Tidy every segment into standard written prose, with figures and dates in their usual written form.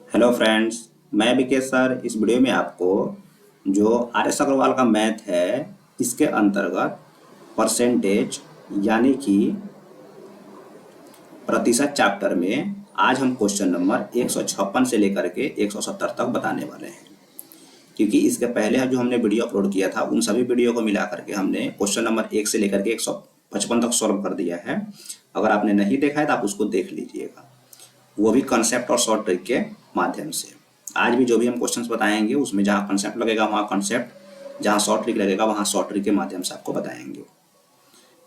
Hello friends. मैं Vikesh sir इस video में आपको जो आर एस अग्रवाल का मैथ है इसके अंतर्गत परसेंटेज यानी कि प्रतिशत चैप्टर में आज हम क्वेश्चन नंबर 156 से लेकर के 170 तक बताने वाले हैं। क्योंकि इसके पहले जो हमने वीडियो अपलोड किया था उन सभी वीडियो को मिला करके हमने क्वेश्चन नंबर 1 से लेकर के 155 तक सॉल्व कर दिया है। अगर आपने नहीं देखा है तो आप उसको देख लीजिएगा, वो भी कंसेप्ट और शॉर्ट ट्रिक के माध्यम से। आज भी जो भी हम क्वेश्चंस बताएंगे उसमें जहाँ कंसेप्ट लगेगा वहाँ कंसेप्ट, जहाँ शॉर्ट ट्रिक लगेगा वहाँ शॉर्ट ट्रिक के माध्यम से आपको बताएंगे।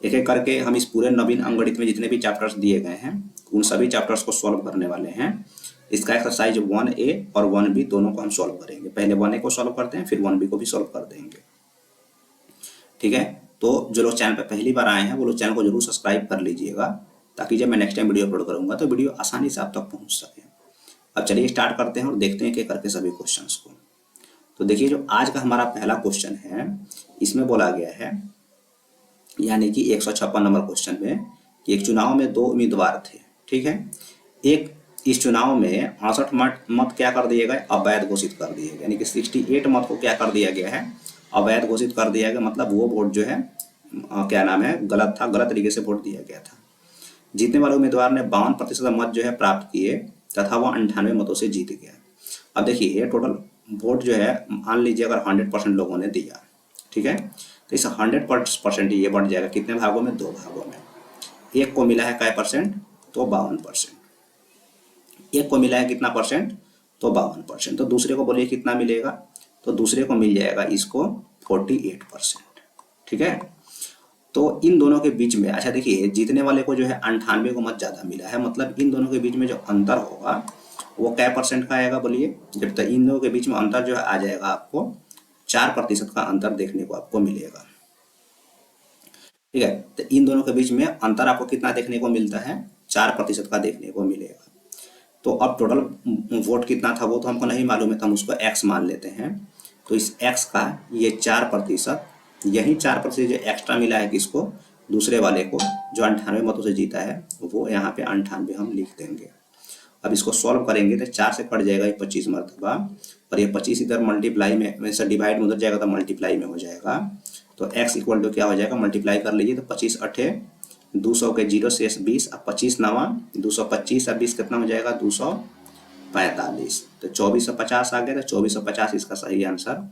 एक एक करके हम इस पूरे नवीन अंकगणित में जितने भी चैप्टर्स दिए गए हैं उन सभी चैप्टर्स को सॉल्व करने वाले हैं। इसका एक्सरसाइज 1A और 1B दोनों को हम सॉल्व करेंगे। पहले 1A को सॉल्व करते हैं, फिर 1B को भी सॉल्व कर देंगे। ठीक है, तो जो लोग चैनल पर पहली बार आए हैं वो लोग चैनल को जरूर सब्सक्राइब कर लीजिएगा, ताकि जब मैं नेक्स्ट टाइम वीडियो अपलोड करूंगा तो वीडियो आसानी से आप तक पहुंच सके। अब चलिए स्टार्ट करते हैं और देखते हैं कि करके सभी क्वेश्चंस को। तो देखिए, जो आज का हमारा पहला क्वेश्चन है इसमें बोला गया है, यानी कि 156 नंबर क्वेश्चन में कि एक चुनाव में दो उम्मीदवार थे। ठीक है, एक इस चुनाव में 68 मत क्या कर दिए गए, अवैध घोषित कर दिए गए। यानी कि 68 मत को क्या कर दिया गया है, अवैध घोषित कर दिया गया। मतलब वो वोट जो है क्या नाम है, गलत था, गलत तरीके से वोट दिया गया था। जीतने वाले उम्मीदवार ने 52% मत जो है प्राप्त किए तथा वह 98 मतों से जीत गया। अब देखिए, ये टोटल वोट जो है मान लीजिए अगर 100% लोगों ने दिया, ठीक है, तो इस 100% ये बढ़ जाएगा कितने भागों में, 2 भागों में। एक को मिला है क्या परसेंट, तो 52%। एक को मिला है कितना परसेंट, तो 52%। तो दूसरे को बोलिए कितना मिलेगा, तो दूसरे को मिल जाएगा इसको 48%। ठीक है, तो इन दोनों के बीच में, अच्छा देखिए, जीतने वाले को जो है 98 को मत ज्यादा मिला है। मतलब इन दोनों के बीच में जो अंतर होगा वो क्या परसेंट का आएगा बोलिए। जब तक इन दोनों के बीच में अंतर जो है आ जाएगा, आपको 4% का अंतर देखने को आपको मिलेगा। ठीक है, तो इन दोनों के बीच में अंतर आपको कितना देखने को मिलता है, 4% का देखने को मिलेगा। तो अब टोटल वोट कितना था वो तो हमको नहीं मालूम है, तो हम उसको x मान लेते हैं। तो इस x का ये 4%, यही 4% जो एक्स्ट्रा मिला है किसको, दूसरे वाले को, जो 98 मतों से जीता है, वो यहाँ पे 98 हम लिख देंगे। अब इसको सॉल्व करेंगे तो 4 से कट जाएगा ये 25 मरतबा, और ये 25 इधर मल्टीप्लाई में से डिवाइड में उधर जाएगा तो मल्टीप्लाई में हो जाएगा। तो x इक्वल टू क्या हो जाएगा, मल्टीप्लाई कर लीजिए तो 25 अठे 200 के 0 शेष 20, अब 25 नवा 225, अब 20 कितना हो जाएगा, 245। तो 2450 आ गया, तो 2450 इसका सही आंसर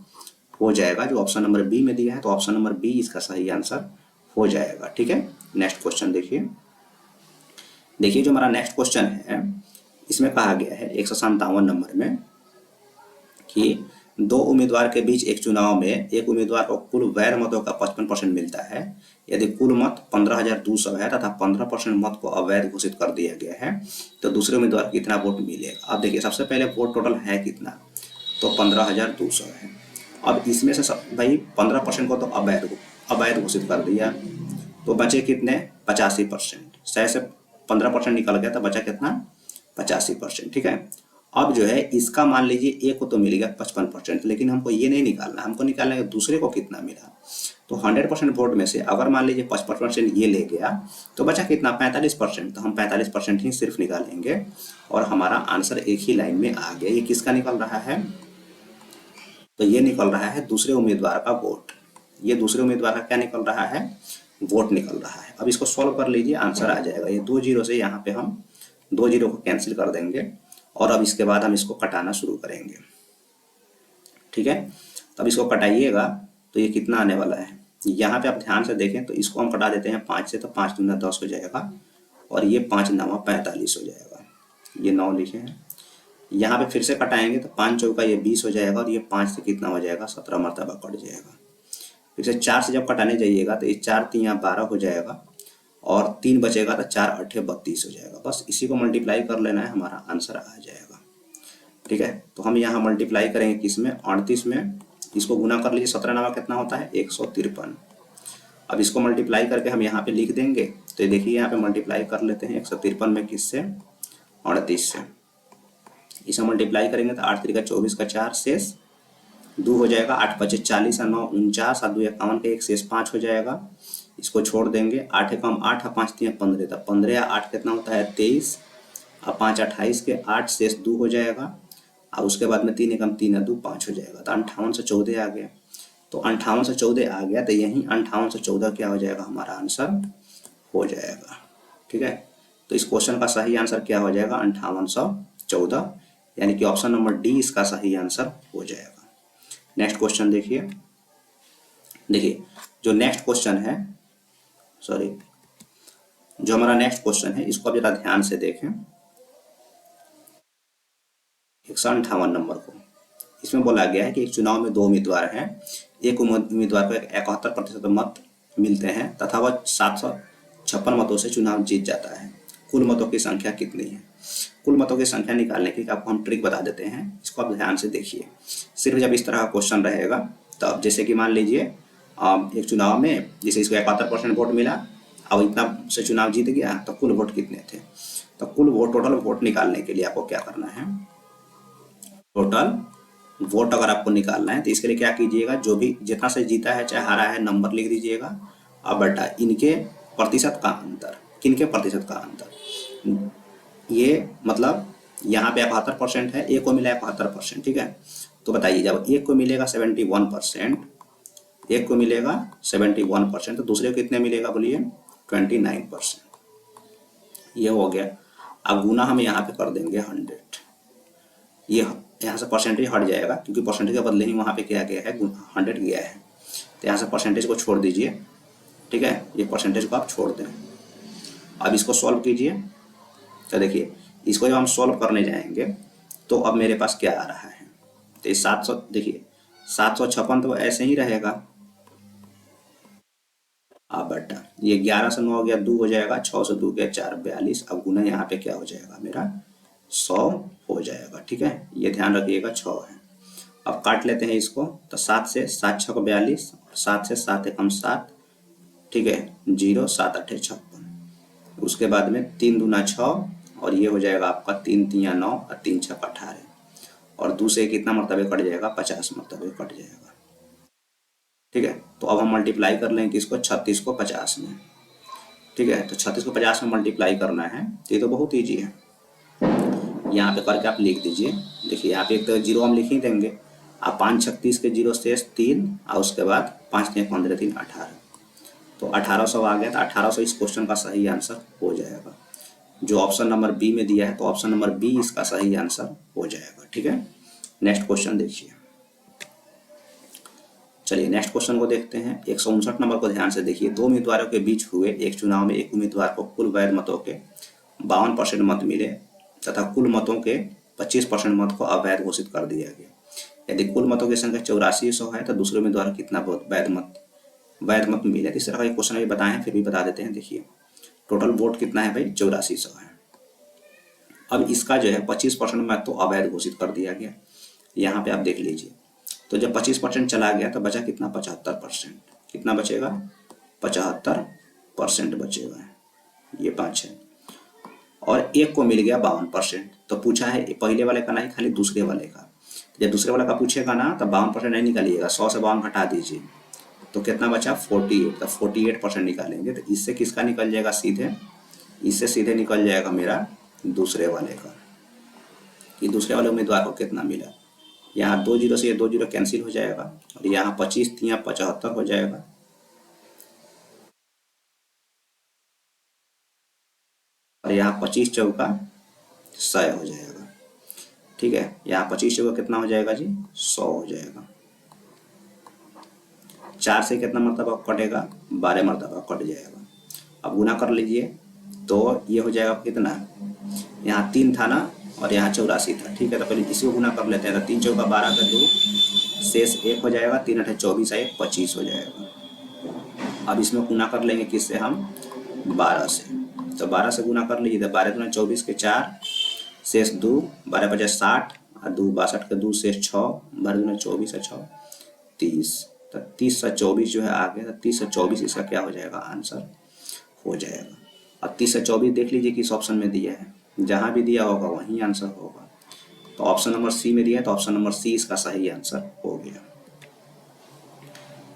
हो जाएगा। जो ऑप्शन नंबर बी में दिया है तो ऑप्शन नंबर बी इसका सही आंसर हो जाएगा। ठीक है, नेक्स्ट क्वेश्चन देखिए। देखिए, जो हमारा नेक्स्ट क्वेश्चन है इसमें कहा गया है 157 नंबर में कि दो उम्मीदवार के बीच एक चुनाव में एक उम्मीदवार को कुल वैध मतों का 55% मिलता है। यदि कुल मत 15,200 है तथा 15% मत को अवैध घोषित कर दिया गया है तो दूसरे उम्मीदवार को कितना वोट मिलेगा। अब देखिए, सबसे पहले वोट टोटल है कितना, तो 15,200 है। अब इसमें से भाई 15% को तो अवैध घोषित कर दिया, तो बचे कितने, 85%। सही से 15% निकल गया तो बचा कितना, 85%। ठीक है, अब जो है इसका मान लीजिए एक को तो मिल गया 55%, लेकिन हमको ये नहीं निकालना, हमको निकालना है दूसरे को कितना मिला। तो 100% वोट में से अगर मान लीजिए 55% ये ले गया तो बचा कितना, 45%। तो हम 45% ही सिर्फ निकालेंगे और हमारा आंसर एक ही लाइन में आ गया। ये किसका निकल रहा है, तो ये निकल रहा है दूसरे उम्मीदवार का वोट। ये दूसरे उम्मीदवार का क्या निकल रहा है, वोट निकल रहा है। अब इसको सॉल्व कर लीजिए, आंसर आ जाएगा। ये 2 जीरो से यहाँ पे हम 2 जीरो को कैंसिल कर देंगे और अब इसके बाद हम इसको कटाना शुरू करेंगे। ठीक है, तब इसको कटाइएगा तो ये कितना आने वाला है, यहाँ पे आप ध्यान से देखें तो इसको हम कटा देते हैं 5 से, तो 5 दूना 10 हो जाएगा और ये 5 नवा 45 हो जाएगा। ये 9 लिखे हैं, यहाँ पे फिर से कटाएंगे तो 5 चौका ये 20 हो जाएगा और ये 5 से कितना हो जाएगा, 17 मरतबा कट जाएगा। फिर से 4 से जब कटाने जाइएगा तो ये 4 3 12 हो जाएगा और 3 बचेगा तो 4 8 32 हो जाएगा। बस इसी को मल्टीप्लाई कर लेना है, हमारा आंसर आ जाएगा। ठीक है, तो हम यहाँ मल्टीप्लाई करेंगे किसमें, 38 में। इसको गुना कर लीजिए, 17 नवा कितना होता है, 153। अब इसको मल्टीप्लाई करके हम यहाँ पे लिख देंगे। तो देखिए, यहाँ पे मल्टीप्लाई कर लेते हैं 153 में किससे, 38 से। इसे मल्टीप्लाई करेंगे तो 8 3 24 का 4 शेष 2 हो जाएगा, 8 5 40 और 9 49 और 2 51 का 1 शेष 5 हो जाएगा। इसको छोड़ देंगे, 8 कम 8 और 5 3 15, तो 15 या 8 कितना होता है, 23 और 5 28 के 8 शेष 2 हो जाएगा। और उसके बाद में 3 एकम 3 2 5 हो जाएगा, तो 58 से 14 आ गया। तो 58 से 14 आ गया, तो यही 58 से 14 क्या हो जाएगा, हमारा आंसर हो जाएगा। ठीक है, तो इस क्वेश्चन का सही आंसर क्या हो जाएगा, 5814, यानी कि ऑप्शन नंबर डी इसका सही आंसर हो जाएगा। नेक्स्ट क्वेश्चन देखिए। देखिए जो नेक्स्ट क्वेश्चन है, सॉरी, जो हमारा नेक्स्ट क्वेश्चन है इसको आप जरा ध्यान से देखें। 158 नंबर को, इसमें बोला गया है कि एक चुनाव में 2 उम्मीदवार हैं, एक उम्मीदवार को 71% मत मिलते हैं तथा वह 756 मतों से चुनाव जीत जाता है। कुल मतों की संख्या कितनी है? कुल मतों की संख्या निकालने की आपको हम ट्रिक बता देते हैं, इसको आप ध्यान से देखिए। सिर्फ जब इस तरह का क्वेश्चन रहेगा तब, जैसे कि मान लीजिए एक चुनाव में जैसे इसको 71% वोट मिला और इतना से चुनाव जीत गया, तो कुल वोट कितने थे? तो कुल वोट, टोटल वोट निकालने के लिए आपको क्या करना है, टोटल वोट अगर आपको निकालना है तो इसके लिए क्या कीजिएगा, जो भी जितना से जीता है चाहे हारा है नंबर लिख दीजिएगा, अब बटा इनके प्रतिशत का अंतर। किनके प्रतिशत का अंतर? ये मतलब यहाँ पे 71% है, एक को मिला 71%, ठीक है। तो बताइए जब एक को मिलेगा 71%, एक को मिलेगा 71%, तो दूसरे को कितने मिलेगा बोलिए, 29%। ये हो गया। अब गुना हम यहाँ पे कर देंगे 100, ये यहाँ से परसेंटेज हट जाएगा क्योंकि परसेंटेज के बदले ही वहाँ पे क्या गया है, 100 गया है, तो यहाँ से परसेंटेज को छोड़ दीजिए, ठीक है, ये परसेंटेज को आप छोड़ दें। अब इसको सॉल्व कीजिए, तो देखिए इसको जब हम सॉल्व करने जाएंगे तो अब मेरे पास क्या आ रहा है, तो ये 700, देखिए 756 तो ऐसे ही रहेगा, अब बटा ये 11 से 9 हो गया 2 हो जाएगा, 6 से 2 गया 4, 42, अब गुना यहाँ पे क्या हो जाएगा मेरा 100 हो जाएगा, ठीक है, ये ध्यान रखिएगा 6 है। अब काट लेते हैं इसको, तो 7 से 7 6 42, 7 से 7 एकम 7, ठीक है, 0 7 8 56, उसके बाद में 3 दूना 6, और ये हो जाएगा आपका 3 3 9 और 3 6 18, और दूसरे कितना मरतबे कट जाएगा, 50 मरतबे कट जाएगा, ठीक है। तो अब हम मल्टीप्लाई कर लेंगे इसको 36 को 50 में, ठीक है, तो 36 को 50 में मल्टीप्लाई करना है, तो ये तो बहुत ईजी है, यहाँ पे करके आप लिख दीजिए। देखिए यहाँ पे एक तो 0 हम लिख ही देंगे, आप 5 36 के 0 शेष 3, और उसके बाद 5 3 15 3 18, तो 1800 आ गया, तो 1800 इस क्वेश्चन का सही आंसर हो जाएगा। जो ऑप्शन नंबर बी में दिया है तो ऑप्शन नंबर बी इसका सही आंसर हो जाएगा, ठीक है। नेक्स्ट क्वेश्चन देखिए, चलिए नेक्स्ट क्वेश्चन को देखते हैं। 159 नंबर को ध्यान से देखिए। 2 उम्मीदवारों के बीच हुए एक चुनाव में एक उम्मीदवार को कुल वैध मतों के 52% मत मिले तथा कुल मतों के 25% मत को अवैध घोषित कर दिया गया। यदि कुल मतों की संख्या 8400 है तो दूसरे उम्मीदवार को कितना वैध मत मिले। इस तरह का क्वेश्चन अभी बताए हैं, फिर भी बता देते हैं। देखिए टोटल वोट कितना है भाई, 8400 है। अब इसका जो है 25% मत तो अवैध घोषित कर दिया गया। यहाँ पे आप देख लीजिए, तो जब 25% चला गया तो बचा कितना, 75%। कितना बचेगा, 75% बचेगा, ये 5 है। और एक को मिल गया 52%, तो पूछा है पहले वाले का नहीं, खाली दूसरे वाले का। जब दूसरे वाले का पूछेगा ना तो 52% नहीं निकालिएगा, 100 से 52 घटा दीजिए, तो कितना बचा 48, तो 48% निकालेंगे। तो इससे किसका निकल जाएगा, सीधे इससे सीधे निकल जाएगा मेरा दूसरे वाले का, कि दूसरे वाले उम्मीदवार को कितना मिला। यहाँ 2 0 से ये 2 0 कैंसिल हो जाएगा, और यहाँ 25 3 75 हो जाएगा, और यहाँ 25 चौका 100 हो जाएगा, ठीक है। यहाँ 25 चौका कितना हो जाएगा जी, 100 हो जाएगा। 4 से कितना मरतबा कटेगा, 12 मरतबा कट जाएगा। अब गुना कर लीजिए, तो ये हो जाएगा कितना, यहाँ 3 था ना और यहाँ 84 था, ठीक है। तो पहले इसी को गुना कर लेते हैं, तो 3 चौका 12 का 2, शेष 1 हो जाएगा, 3 8 24 1 25 हो जाएगा। अब इसमें गुना कर लेंगे किससे, हम 12 से, तो 12 से गुना कर लीजिए, तो 12 दूना 24 के 4, शेष 2, 12 50 60, और 2 62 के 2, शेष 6, 12 दूना 24 है 6 30, तो 30 से 24 जो है आ गया, तो 30 से 24 इसका क्या हो जाएगा, आंसर हो जाएगा। अब 30 से 24 देख लीजिए किस ऑप्शन में दिया है, जहाँ भी दिया होगा वहीं आंसर होगा। तो ऑप्शन नंबर सी में दिया है, तो ऑप्शन नंबर सी इसका सही आंसर हो गया।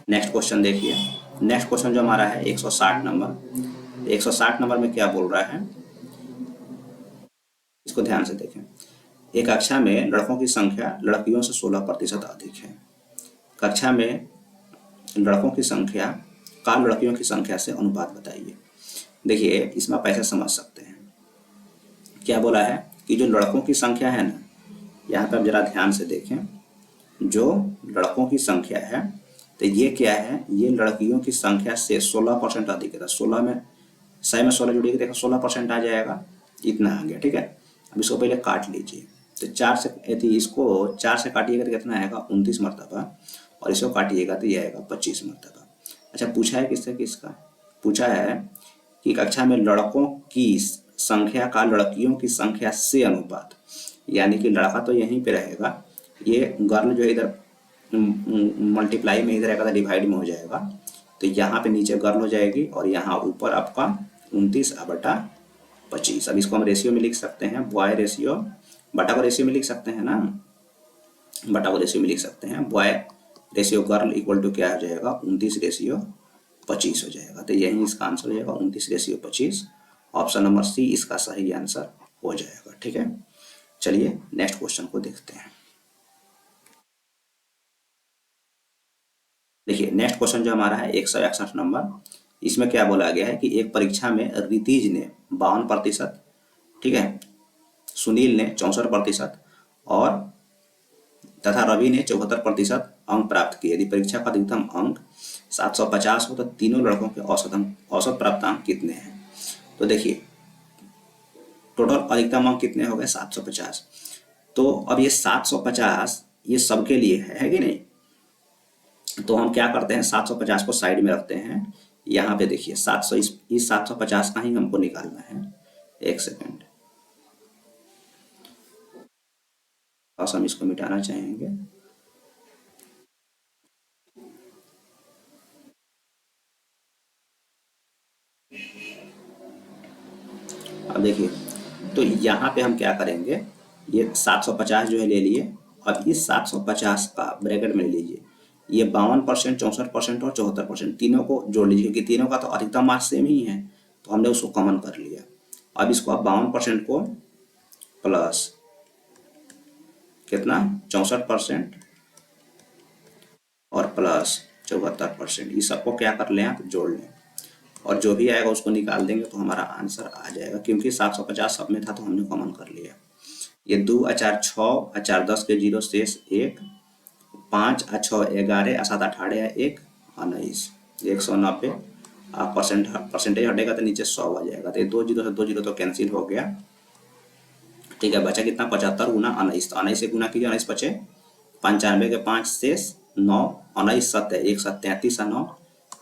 नेक्स्ट क्वेश्चन देखिए। नेक्स्ट क्वेश्चन जो हमारा है 160 नंबर। 160 नंबर में क्या बोल रहा है, इसको ध्यान से देखें। एक कक्षा में लड़कों की संख्या लड़कियों से 16% अधिक है। कक्षा में लड़कों की संख्या का लड़कियों की संख्या से अनुपात बताइए। देखिए इसमें आप ऐसे समझ सकते हैं, क्या बोला है कि जो लड़कों की संख्या है ना, यहाँ पर आप जरा ध्यान से देखें, जो लड़कों की संख्या है तो ये क्या है, ये लड़कियों की संख्या से 16% अधिक है। 16 में 100 में 16 जुड़ेगी, देखो 16% आ जाएगा, इतना आ गया। ठीक है, अब इसको पहले काट लीजिए। तो 4 से यदि इसको 4 से काटिएगा तो कितना आएगा, 29 मरतबा, और इसको काटिएगा तो ये आएगा 25 मरतबा। अच्छा, पूछा है किससे, किसका पूछा है कि कक्षा में लड़कों की संख्या का लड़कियों की संख्या से अनुपात, यानी कि लड़का तो यहीं पे रहेगा, ये गर्ल जो है इधर मल्टीप्लाई में इधर आएगा तो डिवाइड में हो जाएगा, तो यहाँ पे नीचे गर्ल हो जाएगी और यहाँ ऊपर आपका 29/25। अब इसको हम रेशियो में लिख सकते हैं, बॉय रेशियो बटा को रेशियो में लिख सकते हैं ना, बटा को रेशियो में लिख सकते हैं, boy ratio girl equal to क्या हो जाएगा, 29/25 हो जाएगा। तो यही इसका आंसर हो जाएगा 29/25। ऑप्शन नंबर सी इसका सही आंसर हो जाएगा। ठीक है, चलिए नेक्स्ट क्वेश्चन को देखते हैं। देखिए नेक्स्ट क्वेश्चन जो हमारा है 161 नंबर, इसमें क्या बोला गया है कि एक परीक्षा में रितीज ने 52%, ठीक है, सुनील ने 64% और तथा रवि ने 74% अंक प्राप्त किए। यदि परीक्षा का अधिकतम अंक 750 हो तो तीनों लड़कों के औसत प्राप्त अंक कितने हैं। तो देखिए टोटल अधिकतम अंक कितने हो गए, 750। तो अब ये 750 ये सबके लिए है कि नहीं, तो हम क्या करते हैं, 750 को साइड में रखते हैं। यहाँ पे देखिए 700, इस 750 का ही हमको निकालना है। एक सेकेंड, बस हम इसको मिटाना चाहेंगे। अब देखिए तो यहाँ पे हम क्या करेंगे, ये 750 जो है ले लिए, अब इस 750 का ब्रैकेट में ले लीजिए, ये 52%, 64% और 74% तीनों को जोड़ लीजिए, क्योंकि तीनों का तो अधिकतम मार्क्स सेम ही है, तो हमने उसको कॉमन कर लिया। अब इसको आप 52% को प्लस कितना 64% और प्लस 74%, इस सबको क्या कर लें आप, जोड़ लें, और जो भी आएगा उसको निकाल देंगे तो हमारा आंसर आ जाएगा। क्योंकि 750 सब में था तो हमने कॉमन कर लिया। ये 2 4 6 4 10 के 0 शेष 1, 5 6 11 7 18 1 19 190। परसेंटेज हटेगा तो नीचे 100 आ जाएगा, तो ये 2 0 से 2 0 तो कैंसिल हो गया। ठीक है, बचा कितना, 75 गुना 19, तो 19 से गुना कीजिए, 19 बचे 95 के 5 शेष 9, 19 7 1 7 33 9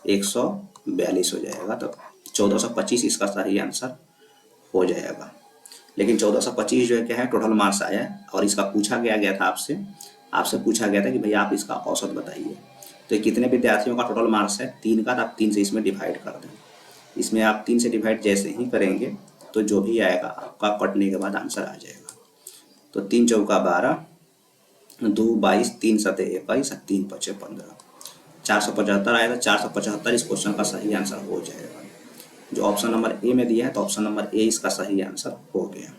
142 हो जाएगा। तो 1425 इसका सही आंसर हो जाएगा। लेकिन 1425 जो है क्या है, टोटल मार्क्स आया और इसका पूछा गया था आपसे, पूछा गया था कि भैया आप इसका औसत बताइए। तो कितने विद्यार्थियों का टोटल मार्क्स है, 3 का, तो आप 3 से इसमें डिवाइड कर दें। इसमें आप 3 से डिवाइड जैसे ही करेंगे तो जो भी आएगा आपका कटने के बाद आंसर आ जाएगा। तो 3 चौका 12, 2 22, 3 सते 21, 3 पचे 15, 475 आएगा। 475 इस क्वेश्चन का सही आंसर हो जाएगा। जो ऑप्शन नंबर ए में दिया है तो ऑप्शन नंबर ए इसका सही आंसर हो गया।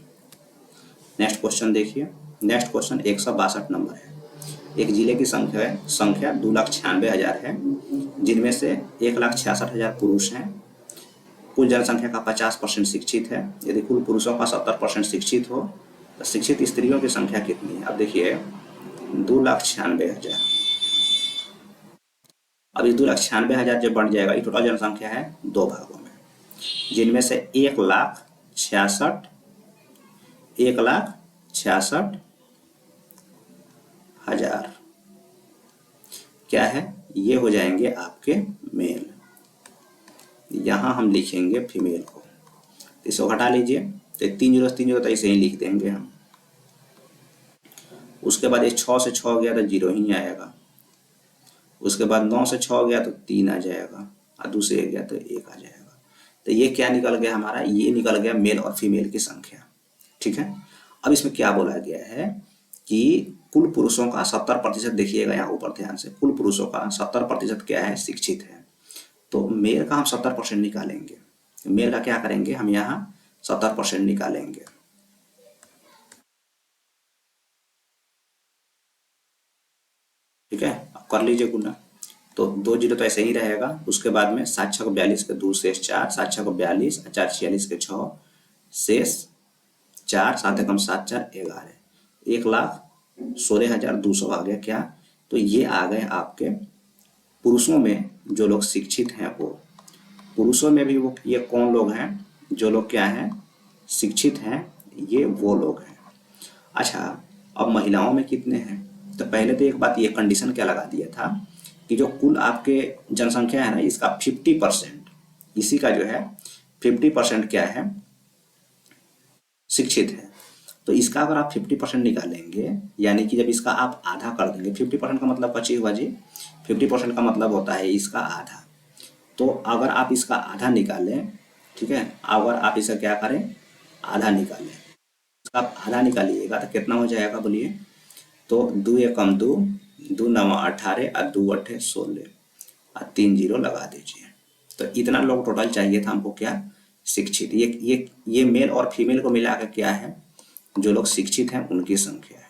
नेक्स्ट क्वेश्चन देखिए, नेक्स्ट क्वेश्चन 162 नंबर है। एक जिले की संख्या 2,96,000 है, जिनमें से 1,66,000 पुरुष हैं। कुल जनसंख्या का 50% शिक्षित है। यदि कुल पुरुषों का 70% शिक्षित हो तो शिक्षित स्त्रियों की संख्या कितनी है। अब देखिए 2,96,000, अब इस 2,96,000 जब बढ़ जाएगा, ये टोटल जनसंख्या है 2 भागों में, जिनमें से 1,66,000 क्या है, ये हो जाएंगे आपके मेल। यहाँ हम लिखेंगे फीमेल को, तो इसको हटा लीजिए, तो 3 0 तो ऐसे ही लिख देंगे हम। उसके बाद ये 6 से 6 गया तो 0 ही आएगा। उसके बाद 9 से 6 गया तो 3 आ जाएगा, और 2 से 1 गया तो 1 आ जाएगा। तो ये क्या निकल गया हमारा, ये निकल गया मेल और फीमेल की संख्या। ठीक है, अब इसमें क्या बोला गया है कि कुल पुरुषों का 70%, देखिएगा यहाँ ऊपर ध्यान से, कुल पुरुषों का 70% क्या है, शिक्षित है। तो मेल का हम 70% निकालेंगे। मेल का क्या करेंगे, हम यहाँ 70% निकालेंगे। ठीक है, अब कर लीजिए गुना। तो 2 जीरो तो ऐसे ही रहेगा, उसके बाद में 7 छः को 42 के 2 शेष 4, 7 छः को 42, 4 46 के 6 शेष 4, 7 एकम 7 4 11, 1,16,200 आ गया क्या? तो ये आ गए आपके पुरुषों में जो लोग शिक्षित हैं वो। पुरुषों में भी वो ये कौन लोग हैं जो लोग क्या हैं, शिक्षित हैं, ये वो लोग हैं। अच्छा, अब महिलाओं में कितने हैं? तो पहले तो एक बात ये कंडीशन क्या लगा दिया था कि जो कुल आपके जनसंख्या है ना, इसका 50%, इसी का जो है 50% क्या है, शिक्षित है। तो इसका अगर आप 50% निकालेंगे, यानी कि जब इसका आप आधा कर देंगे, 50% का मतलब पची हुआ जी, 50% का मतलब होता है इसका आधा। तो अगर आप इसका आधा निकालें, ठीक है, अगर आप इसका क्या करें, आधा निकालें, इसका आप आधा निकालिएगा तो कितना हो जाएगा बोलिए? तो 2 एकम 2, 2 नवा 18 और 2 अट्ठे 16 और 3 जीरो लगा दीजिए। तो इतना लोग टोटल चाहिए था हमको क्या, शिक्षित। ये मेल और फीमेल को मिला कर क्या है, जो लोग शिक्षित हैं उनकी संख्या है।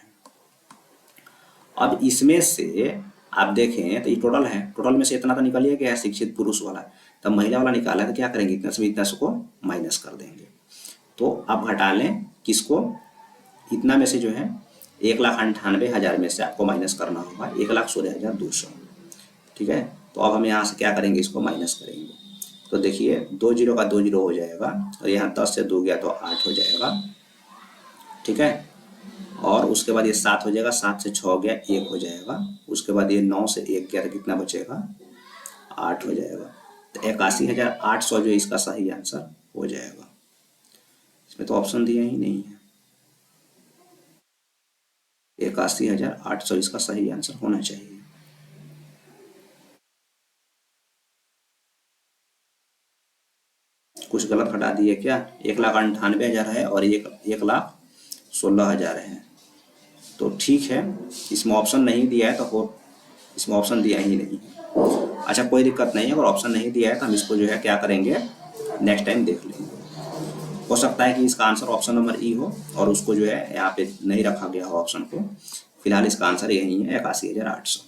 अब इसमें से आप देखें तो ये टोटल है, टोटल में से इतना तो निकालिए गया है शिक्षित पुरुष वाला, तब महिला वाला निकाला तो क्या करेंगे, इतना से इतना को माइनस कर देंगे। तो आप घटा लें किसको, इतना में से जो है 1,98,000 में से आपको माइनस करना होगा 1,16,200। ठीक है, तो अब हम यहाँ से क्या करेंगे, इसको माइनस करेंगे। तो देखिए 2 जीरो का 2 जीरो हो जाएगा, और यहाँ 10 से 2 गया तो 8 हो जाएगा। ठीक है, और उसके बाद ये 7 हो जाएगा, 7 से 6 गया 1 हो जाएगा, उसके बाद ये 9 से 1 गया तो कितना बचेगा, 8 हो जाएगा। तो 81,800 जो इसका सही आंसर हो जाएगा। इसमें तो ऑप्शन दिया ही नहीं है, 81,800 इसका सही आंसर होना चाहिए। कुछ गलत हटा दिए क्या? 1,98,000 है और 1,16,000 है। तो ठीक है, इसमें ऑप्शन नहीं दिया है तो हो, इसमें ऑप्शन दिया ही नहीं है। अच्छा, कोई दिक्कत नहीं है, अगर ऑप्शन नहीं दिया है तो हम इसको जो है क्या करेंगे, नेक्स्ट टाइम देख लेंगे। हो सकता है कि इसका आंसर ऑप्शन नंबर ई हो और उसको जो है यहाँ पे नहीं रखा गया हो ऑप्शन को। फिलहाल इसका आंसर यही है, 81,800।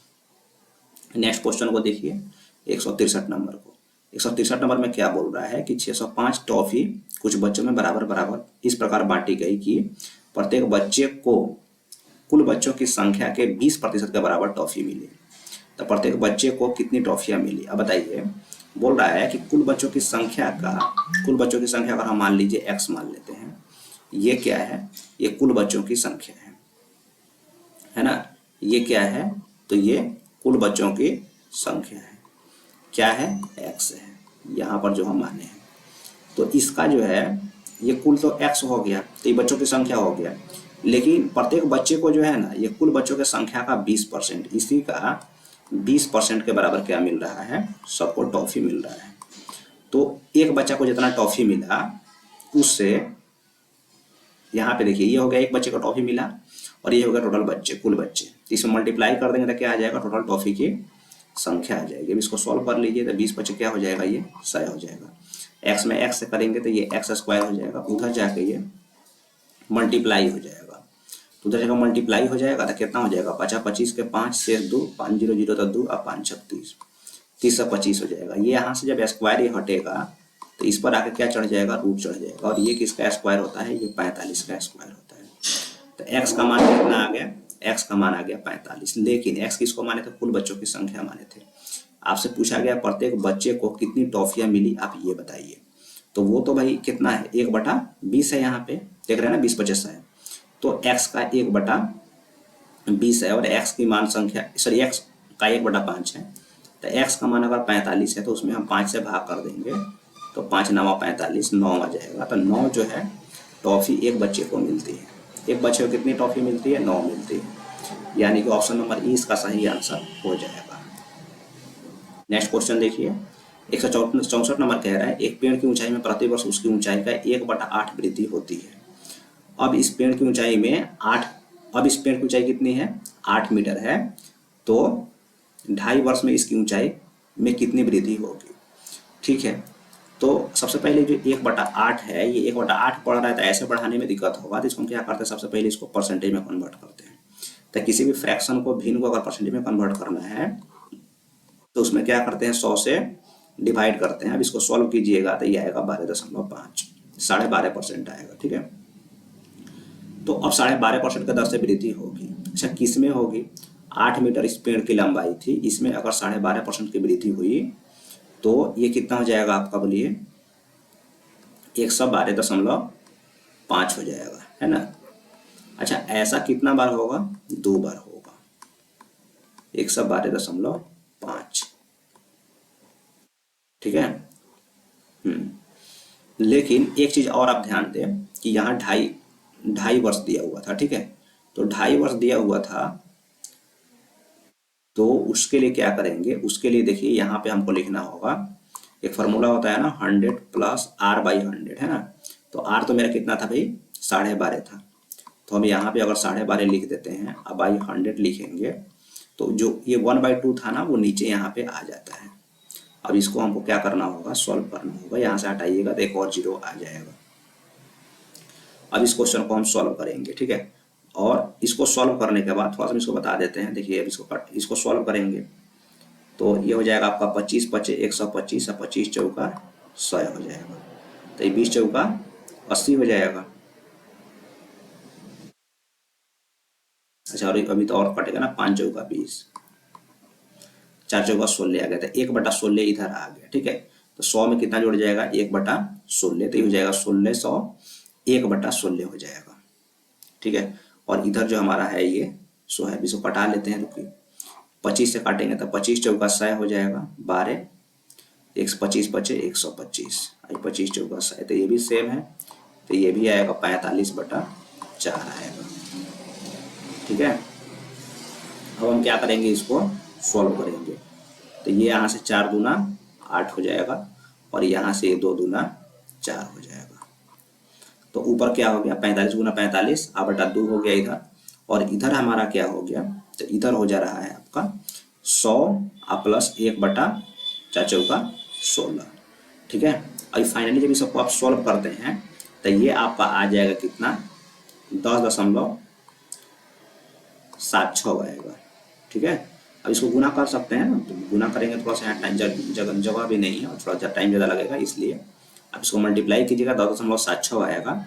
नेक्स्ट क्वेश्चन को देखिए, 163 नंबर को। 163 नंबर में क्या बोल रहा है कि 605 टॉफी कुछ बच्चों में बराबर बराबर इस प्रकार बांटी गई कि प्रत्येक बच्चे को कुल बच्चों की संख्या के 20% के बराबर टॉफी मिली। तो प्रत्येक बच्चे को कितनी टॉफियां मिली, अब बताइए। बोल रहा है कि कुल बच्चों की संख्या अगर हम मान लीजिए x मान लेते हैं, ये क्या है, ये कुल बच्चों की संख्या है ना, ये क्या है, तो ये कुल बच्चों की संख्या है, क्या है, x है यहाँ पर जो हम माने हैं। तो इसका जो है ये कुल तो x हो गया, तो ये बच्चों की संख्या हो गया, लेकिन प्रत्येक बच्चे को जो है ना, ये कुल बच्चों की संख्या का 20%, इसी का 20% के बराबर क्या मिल रहा है, सबको टॉफी मिल रहा है। तो एक बच्चा को जितना टॉफी मिला उससे, यहाँ पे देखिए ये हो गया, एक बच्चे को टॉफी मिला और ये हो गया टोटल बच्चे, कुल बच्चे। इसमें मल्टीप्लाई कर देंगे तो क्या आ जाएगा, टोटल टॉफी की संख्या आ जाएगी। अब इसको सॉल्व कर लीजिए तो 20 बच्चे क्या हो जाएगा, ये 100 हो जाएगा। एक्स में एक्स से करेंगे तो ये एक्स स्क्वायर हो जाएगा, उधर जाके ये मल्टीप्लाई हो जाएगा, तो उधर जगह मल्टीप्लाई हो जाएगा तो कितना हो जाएगा, 50 के 5 शेष 2, 5 0 0 तो 2 और 5 36, 30 हो जाएगा। ये यहाँ से जब स्क्वायर ये हटेगा तो इस पर आके क्या चढ़ जाएगा, रूट चढ़ जाएगा, और ये किसका स्क्वायर होता है, ये 45 का स्क्वायर होता है। तो x का मान कितना आ गया, x का मान आ गया 45। लेकिन x किसको माने थे, कुल बच्चों की संख्या माने थे। आपसे पूछा गया प्रत्येक बच्चे को कितनी टॉफियां मिली, आप ये बताइए। तो वो तो भाई कितना है, 1/20 है, यहाँ पे देख रहे हैं ना 20 50 है, तो x का 1/20 है, और x की मान संख्या सॉरी x का 1/5 है, तो x का मान अगर 45 है तो उसमें हम 5 से भाग कर देंगे, तो 5 9 45, 9 आ जाएगा। तो 9 जो है टॉफी एक बच्चे को मिलती है। एक बच्चे को कितनी टॉफी मिलती है, 9 मिलती है, यानी कि ऑप्शन नंबर ई इसका सही आंसर हो जाएगा। नेक्स्ट क्वेश्चन देखिए, 164 नंबर कह रहा है, एक पेड़ की ऊंचाई में प्रति वर्ष उसकी ऊंचाई का 1/8 वृद्धि होती है। अब इस पेड़ की ऊंचाई में 8, अब इस पेड़ की ऊंचाई कितनी है, 8 मीटर है, तो 2.5 वर्ष में इसकी ऊंचाई में कितनी वृद्धि होगी। ठीक है, तो सबसे पहले जो 1/8 है, ये 1/8 पढ़ रहा है तो ऐसे बढ़ाने में दिक्कत होगा, तो इसको हम क्या करते हैं, सबसे पहले इसको परसेंटेज में कन्वर्ट करते हैं। तो किसी भी फ्रैक्शन को भिन्न को अगर परसेंटेज में कन्वर्ट करना है तो उसमें क्या करते हैं, 100 से डिवाइड करते हैं। अब इसको सॉल्व कीजिएगा तो ये आएगा 12.5, 12.5% आएगा। ठीक है, तो अब 12.5% का दर से वृद्धि होगी। अच्छा, किस में होगी? 8 मीटर इस पेड़ की लंबाई थी, इसमें अगर 12.5% की वृद्धि हुई तो ये कितना हो जाएगा आपका, बोलिए? 112.5 हो जाएगा, है ना। अच्छा, ऐसा कितना बार होगा? 2 बार होगा, 112.5। ठीक है। लेकिन एक चीज और आप ध्यान दें कि यहाँ ढाई वर्ष दिया हुआ था। ठीक है, तो 2.5 वर्ष दिया हुआ था, तो उसके लिए क्या करेंगे? उसके लिए देखिए यहाँ पे हमको लिखना होगा, एक फार्मूला होता है ना, 100 प्लस R बाई 100, है ना। तो R तो मेरा कितना था भाई? 12.5 था। तो हम यहाँ पे अगर 12.5 लिख देते हैं, अब बाई 100 लिखेंगे तो जो ये 1/2 था ना, वो नीचे यहाँ पे आ जाता है। अब इसको हमको क्या करना होगा? सॉल्व करना होगा। यहाँ से हटाइएगा तो एक और 0 आ जाएगा। अब इस क्वेश्चन को हम सॉल्व करेंगे। ठीक है, और इसको सॉल्व करने के बाद थोड़ा सा इसको बता देते हैं। देखिए, अब इसको सॉल्व करेंगे तो ये हो जाएगा आपका 25 पचे 125 और 25 चौका 100 हो जाएगा। तो ये 20 चौका 80 हो जाएगा। अच्छा, और अभी तो और कटेगा ना, 5 चौका 20, 4 चौका 16 आ गया था, 1/16 इधर आ गया। ठीक है, तो 100 में कितना जुड़ जाएगा? 1/16, तो ये हो जाएगा 1600, 1/16 हो जाएगा। ठीक है, और इधर जो हमारा है ये 100 है, इसको कटा लेते हैं। रुकिए, 25 से काटेंगे तो 25 चौका 100 हो जाएगा, 12, 125 बचे 125, 25 चौका 100, तो ये भी सेम है, तो ये भी आएगा 45/4 आएगा। ठीक है, अब हम क्या करेंगे? इसको सॉल्व करेंगे तो ये यहाँ से 4 दूना 8 हो जाएगा, और यहाँ से 2 दूना 4 हो जाएगा। तो ऊपर क्या हो गया? 45 गुना 45 /2 हो गया इधर, और इधर हमारा क्या हो गया? तो इधर हो जा रहा है आपका 100 प्लस 1/4 चौका 16। ठीक है, अभी फाइनली जब इसको आप सॉल्व करते हैं तो ये आपका आ जाएगा कितना? 10.76 आएगा। ठीक है, अब इसको गुना कर सकते हैं ना, तो गुना करेंगे थोड़ा सा, टाइम जगह भी नहीं है और थोड़ा सा टाइम ज़्यादा लगेगा, इसलिए अब इसको मल्टीप्लाई कीजिएगा, 10.76 आएगा।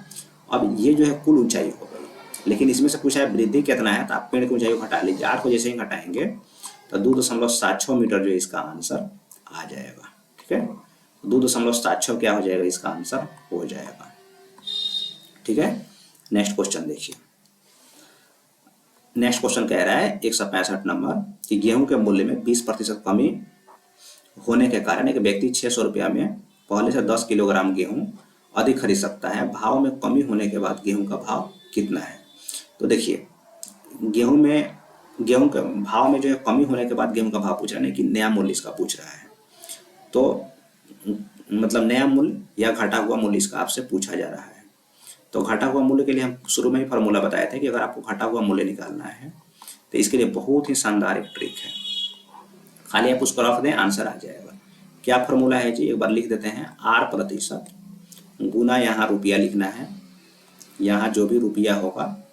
अब ये जो है कुल ऊंचाई हो गई, लेकिन इसमें से पूछा है वृद्धि कितना है, तो आप पेड़ की ऊंचाई को घटा लीजिए। 8 को जैसे ही घटाएंगे तो 2.76 मीटर जो इसका आंसर आ जाएगा। ठीक है, 2.76 क्या हो जाएगा? इसका आंसर हो जाएगा। ठीक है, नेक्स्ट क्वेश्चन देखिए। नेक्स्ट क्वेश्चन कह रहा है 165 नंबर कि गेहूं के मूल्य में 20% कमी होने के कारण एक व्यक्ति 600 रुपया में पहले से 10 किलोग्राम गेहूं अधिक खरीद सकता है। भाव में कमी होने के बाद गेहूं का भाव कितना है? तो देखिए, गेहूं के भाव में जो है कमी होने के बाद गेहूं का भाव पूछ रहा है, कि नया मूल्य इसका पूछ रहा है। तो मतलब नया मूल्य या घटा हुआ मूल्य इसका आपसे पूछा जा रहा है। तो घटा हुआ मूल्य के लिए हम शुरू में ही फार्मूला बताए थे कि अगर आपको घटा हुआ मूल्य निकालना है तो इसके लिए बहुत ही शानदार एक ट्रिक है, खाली आप उसको रख दें, आंसर आ जाएगा। क्या फार्मूला है जी? एक बार लिख देते हैं। R% गुना, यहाँ रुपया लिखना है, यहाँ जो भी रुपया होगा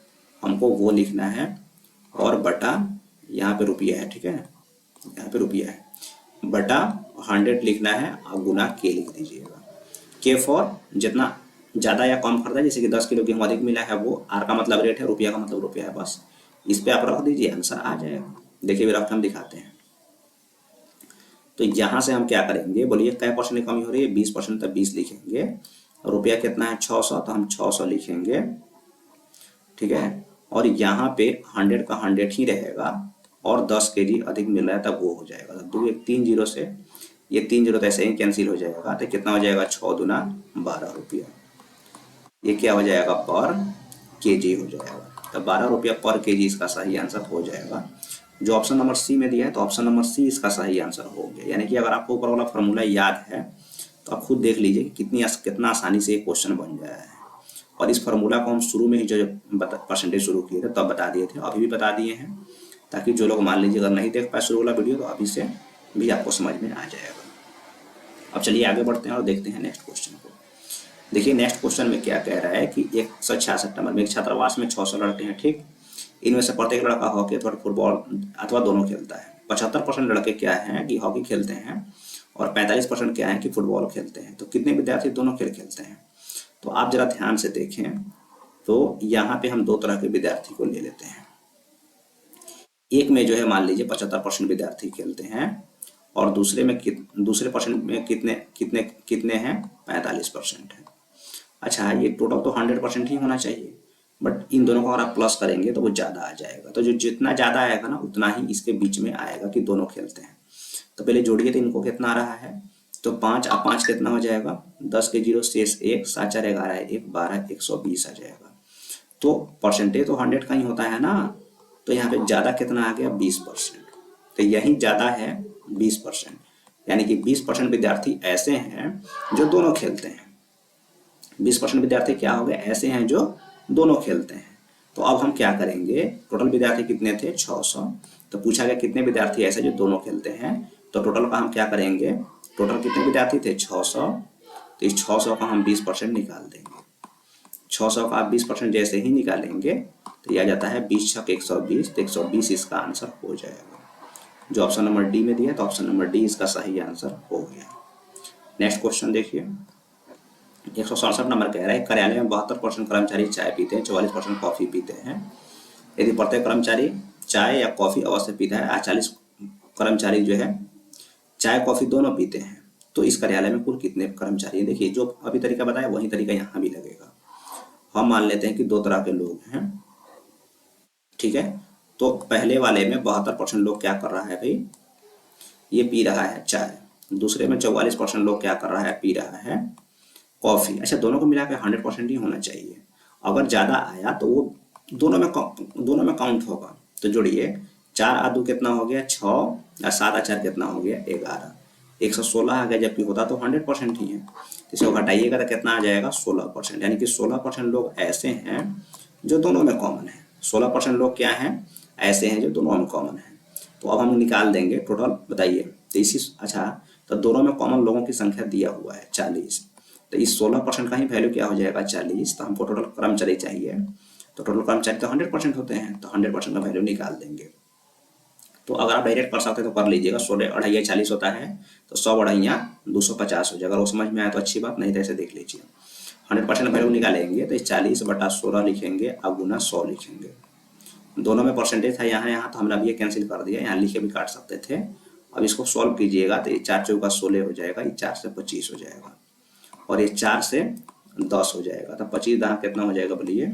हमको वो लिखना है, और बटा यहाँ पे रुपया है। ठीक है, यहाँ पे रुपया है, बटा 100 लिखना है, और गुना के लिख दीजिएगा। के फॉर जितना ज़्यादा या कम खरीदा, जैसे कि 10 किलो गेहूँ अधिक मिला है वो, आर का मतलब रेट है, रुपया का मतलब रुपया है, बस इस पे आप रख दीजिए, आंसर आ जाएगा। देखिए रख हम दिखाते हैं। तो यहाँ से हम क्या करेंगे? बोलिए, कै परसेंट की कमी हो रही है? 20%, तो 20 लिखेंगे। रुपया कितना है? 600, तो हम 600 लिखेंगे। ठीक है, और यहाँ पे 100 का 100 ही रहेगा, और 10 kg अधिक मिल रहा है तब वो हो जाएगा। तो 3 0 से ये 3 0 तो ऐसे ही कैंसिल हो जाएगा, तो कितना हो जाएगा? 6 दूना 12 रुपया। ये क्या हो जाएगा? पर केजी हो जाएगा। तो 12 रुपया पर केजी इसका सही आंसर हो जाएगा। जो ऑप्शन नंबर सी में दिया है, तो ऑप्शन नंबर सी इसका सही आंसर हो गया। यानी कि अगर आपको ऊपर वाला फॉर्मूला याद है तो आप खुद देख लीजिए कि कितना आसानी से ये क्वेश्चन बन जाया है। और इस फार्मूला को हम शुरू में ही जो परसेंटेज शुरू किए थे तब बता दिए थे, अभी भी बता दिए हैं, ताकि जो लोग मान लीजिए अगर नहीं देख पाए शुरू वाला वीडियो, तो अभी से भी आपको समझ में आ जाएगा। अब चलिए आगे बढ़ते हैं और देखते हैं नेक्स्ट क्वेश्चन को। देखिए नेक्स्ट क्वेश्चन में क्या कह रहा है कि 166 नंबर में एक छात्रावास में 600 लड़के हैं। ठीक, इनमें से प्रत्येक लड़का हॉकी अथवा फुटबॉल अथवा दोनों खेलता है। 75% लड़के क्या हैं कि हॉकी खेलते हैं और 45% क्या है कि फुटबॉल खेलते हैं। तो कितने विद्यार्थी दोनों खेल खेलते हैं? तो आप जरा ध्यान से देखें, तो यहाँ पे हम दो तरह के विद्यार्थी को ले लेते हैं। एक में जो है मान लीजिए 75% विद्यार्थी खेलते हैं और दूसरे परसेंट में कितने कितने कितने हैं? 45% है। अच्छा, ये टोटल तो 100% ही होना चाहिए, बट इन दोनों को अगर आप प्लस करेंगे तो वो ज़्यादा आ जाएगा। तो जो जितना ज़्यादा आएगा ना उतना ही इसके बीच में आएगा कि दोनों खेलते हैं। तो पहले जोड़िए, तो इनको कितना आ रहा है? तो 5 और 5 कितना हो जाएगा? 10 के 0 शेष 1, 7 4 11 1 12 120 आ जाएगा। तो परसेंटेज तो 100 का ही होता है ना, तो यहाँ पे ज़्यादा कितना आ गया? 20%। तो यही ज़्यादा है 20%, यानी कि 20% विद्यार्थी ऐसे हैं जो दोनों खेलते हैं। 20% विद्यार्थी क्या हो गए? ऐसे हैं जो दोनों खेलते हैं। तो अब हम क्या करेंगे? टोटल विद्यार्थी कितने थे? 600। तो पूछा गया कितने विद्यार्थी ऐसे जो दोनों खेलते हैं, तो टोटल का हम क्या करेंगे? टोटल कितने विद्यार्थी थे? 600। तो इस 600 का हम 20% निकाल देंगे। 600 का आप 20% जैसे ही निकालेंगे तो यह आ जाता है 20 छक 120। तो 120 इसका आंसर हो जाएगा। जो ऑप्शन नंबर डी में दिया, तो ऑप्शन नंबर डी इसका सही आंसर हो गया। नेक्स्ट क्वेश्चन देखिए, 167 नंबर कह रहा है कार्यालय में 72% कर्मचारी चाय पीते हैं, 44% कॉफी पीते हैं। यदि प्रत्येक कर्मचारी चाय या कॉफी अवश्य पीता है और 40 कर्मचारी जो है चाय कॉफी दोनों पीते हैं, तो इस कार्यालय में कुल कितने कर्मचारी हैं? देखिए, जो अभी तरीका बताया वही तरीका यहाँ भी लगेगा। हम मान लेते हैं कि दो तरह के लोग हैं, ठीक है। तो पहले वाले में 72% लोग क्या कर रहा है भाई? ये पी रहा है चाय। दूसरे में 44% लोग क्या कर रहा है? पी रहा है कॉफी। अच्छा, दोनों को मिला के 100% ही होना चाहिए। अगर ज़्यादा आया तो वो दोनों में काउंट होगा। तो जोड़िए, 4 और 2 कितना हो गया? 6 और 7 और 4 कितना हो गया? 11। 116 आ गया, जबकि होता तो 100% ही है। तो इसको घटाइएगा तो कितना आ जाएगा? 16%। यानी कि 16% लोग ऐसे हैं जो दोनों में कॉमन है। 16% लोग क्या हैं? ऐसे हैं जो दोनों में कॉमन है। तो अब हम निकाल देंगे टोटल, बताइए। तो इसी अच्छा, तो दोनों में कॉमन लोगों की संख्या दिया हुआ है 40। तो इस 16% का ही वैल्यू क्या हो जाएगा? 40। तो हमको टोटल कर्मचारी चाहिए, तो टोटल कर्मचारी तो 100% होते हैं, तो 100% का वैल्यू निकाल देंगे। तो अगर आप डायरेक्ट कर सकते हैं तो कर लीजिएगा। 16 अढ़ाइया 40 होता है, तो 100 अढ़ाइया 250 हो जाएगा। अगर वो समझ में आया तो अच्छी बात, नहीं तो ऐसे देख लीजिए। 100% वैल्यू निकालेंगे तो 40/16 लिखेंगे और गुना 100 लिखेंगे। दोनों में परसेंटेज था यहाँ तो हमने अभी ये कैंसिल कर दिया, यहाँ लिखे भी काट सकते थे। अब इसको सॉल्व कीजिएगा तो ये 4 चौका 16 हो जाएगा, ये 4 से 25 हो जाएगा और ये 4 से 10 हो जाएगा। तो 25 दाना कितना हो जाएगा बोलिए?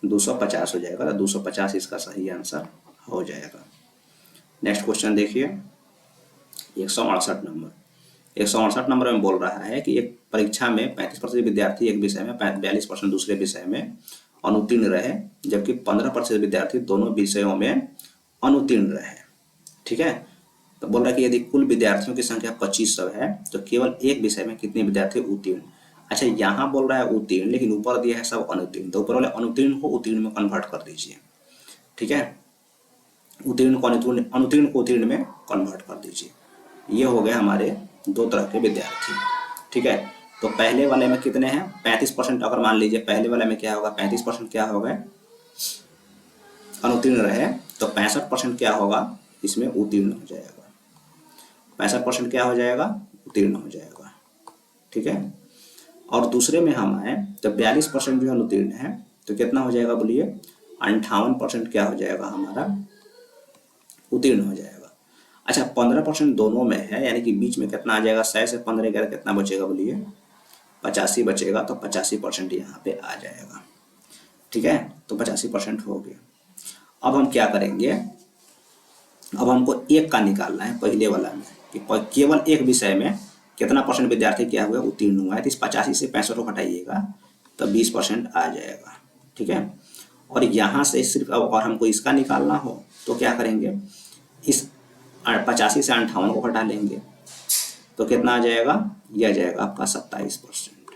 250 हो जाएगा। तो 250 इसका सही आंसर हो जाएगा। नेक्स्ट क्वेश्चन देखिए, 168 नंबर। 168 नंबर में बोल रहा है कि एक परीक्षा में 35% विद्यार्थी एक विषय में, 42% दूसरे विषय में अनुत्तीर्ण रहे, जबकि 15% विद्यार्थी दोनों विषयों में अनुत्तीर्ण रहे, ठीक है। तो बोल रहा है कि यदि कुल विद्यार्थियों की संख्या 2500 है तो केवल एक विषय में कितने विद्यार्थी उत्तीर्ण? अच्छा, यहाँ बोल रहा है उत्तीर्ण, लेकिन ऊपर दिया है सब अनुत्तीर्ण। तो ऊपर वाले अनुत्तीर्ण को उत्तीर्ण में कन्वर्ट कर दीजिए, ठीक है। उत्तीर्ण को उत्तीर्ण में कन्वर्ट कर दीजिए। ये हो गए हमारे दो तरह के विद्यार्थी, ठीक है। तो पहले वाले में कितने हैं? 35%। अगर मान लीजिए पहले वाले में क्या होगा? 35% क्या होगा? अनुत्तीर्ण रहे, तो 65% क्या होगा? इसमें उत्तीर्ण हो जाएगा। 65% क्या हो जाएगा? उत्तीर्ण हो जाएगा, ठीक है। और दूसरे में हम आए तो 42% जो अनुत्तीर्ण है, तो कितना हो जाएगा बोलिए? 58% क्या हो जाएगा हमारा? उत्तीर्ण हो जाएगा। अच्छा, 15% दोनों में है, यानी कि बीच में कितना आ जाएगा? 100 से 15 गया कितना बचेगा बोलिए? 85 बचेगा। तो 85% यहाँ पे आ जाएगा, ठीक है। तो 85% हो गया। अब हम क्या करेंगे? अब हमको एक का निकालना है पहले वाला में कि केवल एक विषय में कितना परसेंट विद्यार्थी क्या हुआ? उत्तीर्ण हुआ है। तो इस 85 से 65 को हटाइएगा तो 20% आ जाएगा, ठीक है। और यहाँ से सिर्फ और हमको इसका निकालना हो तो क्या करेंगे? इस 85 से 58 को हटा लेंगे तो कितना आ जाएगा? यह जाएगा आपका 27%,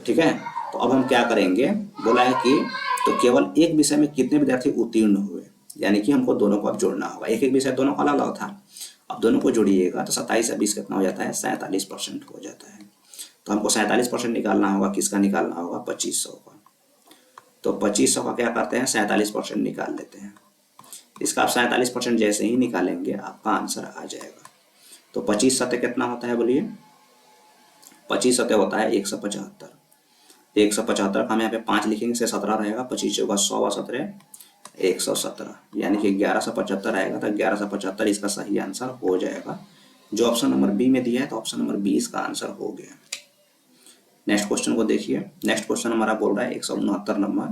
ठीक है। तो अब हम क्या करेंगे? बोला है कि तो केवल एक विषय में कितने विद्यार्थी उत्तीर्ण हुए, यानी कि हमको दोनों को अब जोड़ना होगा। एक एक विषय दोनों का अलग अलग था, अब दोनों को जोड़िएगा तो 27 से 20 कितना हो जाता है? 47% हो जाता है। तो हमको 47% निकालना होगा। किसका निकालना होगा? 2500 का। तो 2500 का क्या करते हैं 47% निकाल लेते हैं। इसका आप 47% जैसे ही निकालेंगे आपका आंसर आ जाएगा। तो 25 सतह कितना होता है बोलिए, 25 सतह होता है 175। 175 का हम यहाँ पे 5 लिखेंगे से 17 रहेगा, 25 चौका 100 व 17 117, यानी कि 1175 आएगा। तो 1175 इसका सही आंसर हो जाएगा। जो ऑप्शन नंबर बी में दिया है तो ऑप्शन नंबर बी इसका आंसर हो गया। नेक्स्ट क्वेश्चन को देखिए। नेक्स्ट क्वेश्चन हमारा बोल रहा है 169 नंबर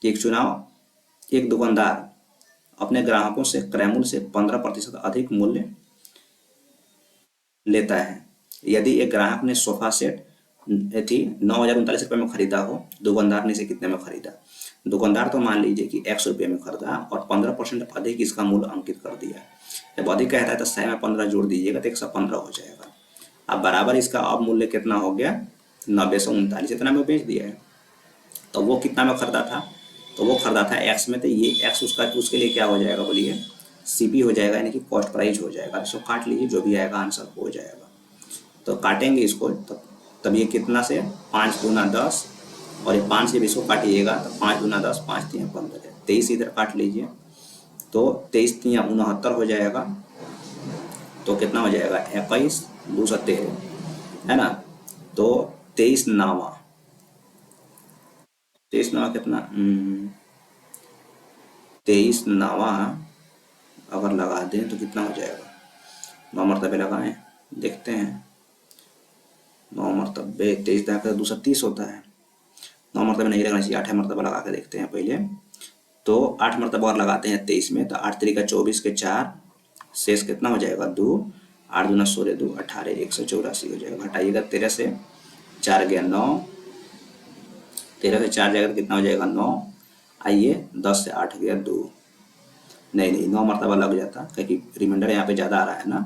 कि एक दुकानदार अपने ग्राहकों से क्रय मूल्य से 15% अधिक मूल्य लेता है। यदि एक ग्राहक ने सोफा सेट 9,039 रुपये में खरीदा हो, दुकानदार ने इसे कितने में खरीदा। दुकानदार तो मान लीजिए कि 100 रुपये में खरीदा और 15% अधिक इसका मूल्य अंकित कर दिया। जब अधिक कहता है तो 100 में 15 जोड़ दीजिएगा तो 115 हो जाएगा। अब बराबर इसका अब मूल्य कितना हो गया 9,039, इतना में बेच दिया है। तो वो कितना में खरीदा था, तो वो खरीदा था एक्स में, तो ये एक्स उसके लिए क्या हो जाएगा बोलिए सीपी हो जाएगा, यानी कि कॉस्ट प्राइस हो जाएगा। इसको काट लीजिए, जो भी आएगा आंसर हो जाएगा। तो काटेंगे इसको तब ये कितना से 5 दूना 10 और ये 5 से भी इसको काटिएगा तो 5 दूना 10 5 3 15, 23 इधर काट लीजिए तो 23 3 69 हो जाएगा। तो कितना हो जाएगा 21 2 13 है ना। तो 23 नावा कितना 23 नावा अगर लगा दें तो कितना हो जाएगा, 9 मरतबे लगाएं देखते हैं। 9 मरतबे 23 का 230 होता है। 9 मरतबे नहीं लगाना चाहिए, 8 मरतबा लगा के देखते हैं पहले। तो 8 मरतबा और लगाते हैं 23 में तो 8 3 का 24 के 4 शेष कितना हो जाएगा 2, 8 दूना 16 2 18 184 हो जाएगा। हटाइएगा 13 से 4 गया 9, 13 से 4 जाएगा तो कितना हो जाएगा 9। आइए 10 से 8 गया 2, नहीं 9 मरतबा लग जाता क्योंकि रिमाइंडर यहाँ पे ज़्यादा आ रहा है ना।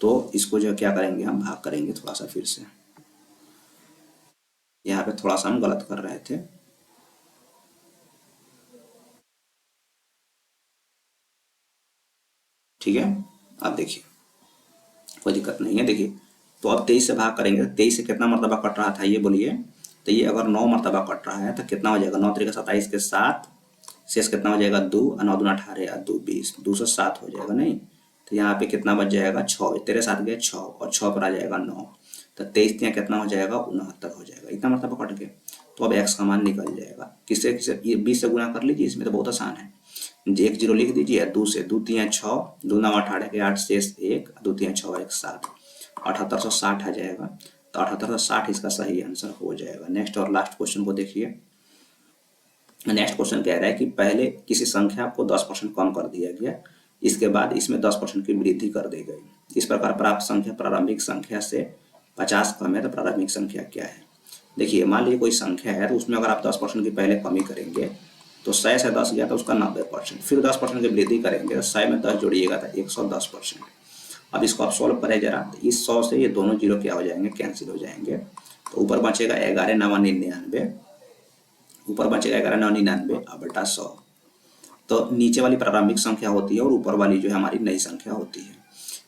तो इसको जो क्या करेंगे हम भाग करेंगे थोड़ा सा, फिर से यहाँ पे थोड़ा सा हम गलत कर रहे थे। ठीक है, अब देखिए कोई दिक्कत नहीं है। देखिए तो अब 23 से भाग करेंगे, 23 से कितना मरतबा कट रहा था ये बोलिए। तो ये अगर 9 मरतबा कट रहा है तो कितना हो जाएगा 9 3 का 27 के 7 शेष कितना हो जाएगा 2, 9 दूना 18 2 20 207 हो जाएगा। नहीं तो यहाँ पे कितना बच जाएगा 6, तेरे साथ गया 6 और 6 पर आ जाएगा 9, तो 23 यहाँ कितना हो जाएगा 69 हो जाएगा। इतना मरतबा कट के तो अब x का मान निकल जाएगा। किससे ये 20 से गुना कर लीजिए, इसमें तो बहुत आसान है। 1 0 लिख दीजिए, 2 से 2 3 6 2 9 18 के 8 शेष 1 2 3 6 1 7 7860 आ जाएगा। तो 7860 इसका सही आंसर हो जाएगा। नेक्स्ट और लास्ट क्वेश्चन को देखिए। नेक्स्ट क्वेश्चन कह रहा है कि पहले किसी संख्या को 10% कम कर दिया गया, इसके बाद इसमें 10% की वृद्धि कर दी गई। इस प्रकार प्राप्त संख्या प्रारंभिक संख्या से 50 कम है तो प्रारंभिक संख्या क्या है। देखिए मान लीजिए कोई संख्या है तो उसमें अगर आप 10% की पहले कमी करेंगे तो 100 से 10 गया तो उसका 90%, फिर 10% की वृद्धि करेंगे तो 100 में 10 जोड़िएगा तो 110%। अब इसको आप सॉल्व करें जरा, तो इस 100 से ये दोनों जीरो क्या हो जाएंगे कैंसिल हो जाएंगे। तो ऊपर बचेगा 11 9 99, ऊपर बचेगा 11 9 99 अब बटा 100। तो नीचे वाली प्रारंभिक संख्या होती है और ऊपर वाली जो है हमारी नई संख्या होती है।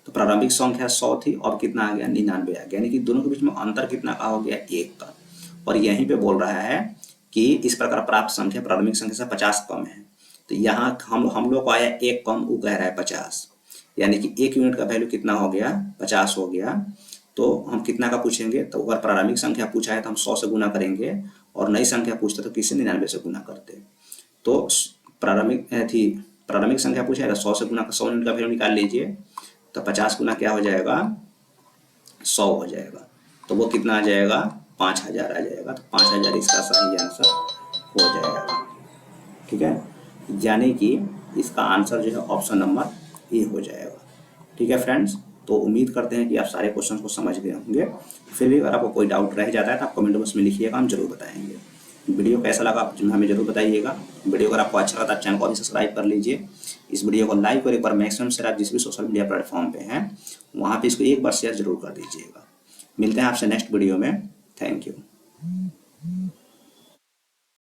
तो प्रारंभिक संख्या 100 थी, अब कितना आ गया 99 आ गया, यानी कि दोनों के बीच में अंतर कितना का हो गया 1 का। और यहीं पे बोल रहा है कि इस प्रकार प्राप्त संख्या प्रारंभिक संख्या से 50 कम है। तो यहाँ हम लोग को आया 1 कम, वो कह रहा है 50, यानी कि 1 यूनिट का वैल्यू कितना हो गया 50 हो गया। तो हम कितना का पूछेंगे, तो अगर प्रारंभिक संख्या पूछा है तो हम 100 से गुना करेंगे और नई संख्या पूछते तो किससे 99 से गुना करते। तो प्रारंभिक संख्या पूछा है तो 100 से गुना 100 यूनिट का वैल्यू निकाल लीजिए तो 50 गुना क्या हो जाएगा 100 हो जाएगा। तो वो कितना आ जाएगा 5000 आ जाएगा। तो 5000 इसका सही आंसर हो जाएगा। ठीक है, यानी कि इसका आंसर जो है ऑप्शन नंबर ए हो जाएगा। ठीक है फ्रेंड्स, तो उम्मीद करते हैं कि आप सारे क्वेश्चन को समझ गए होंगे। फिर भी अगर आपको कोई डाउट रह जाता है तो आप कमेंट बॉक्स में लिखिएगा, हम जरूर बताएंगे। वीडियो कैसा लगा आप हमें जरूर बताइएगा। वीडियो अगर आपको अच्छा लगा तो चैनल को भी सब्सक्राइब कर लीजिए। इस वीडियो को लाइक और एक बार मैक्सिमम शेयर आप जिस भी सोशल मीडिया प्लेटफॉर्म पे हैं वहाँ पे इसको एक बार शेयर जरूर कर दीजिएगा। मिलते हैं आपसे नेक्स्ट वीडियो में। Thank you.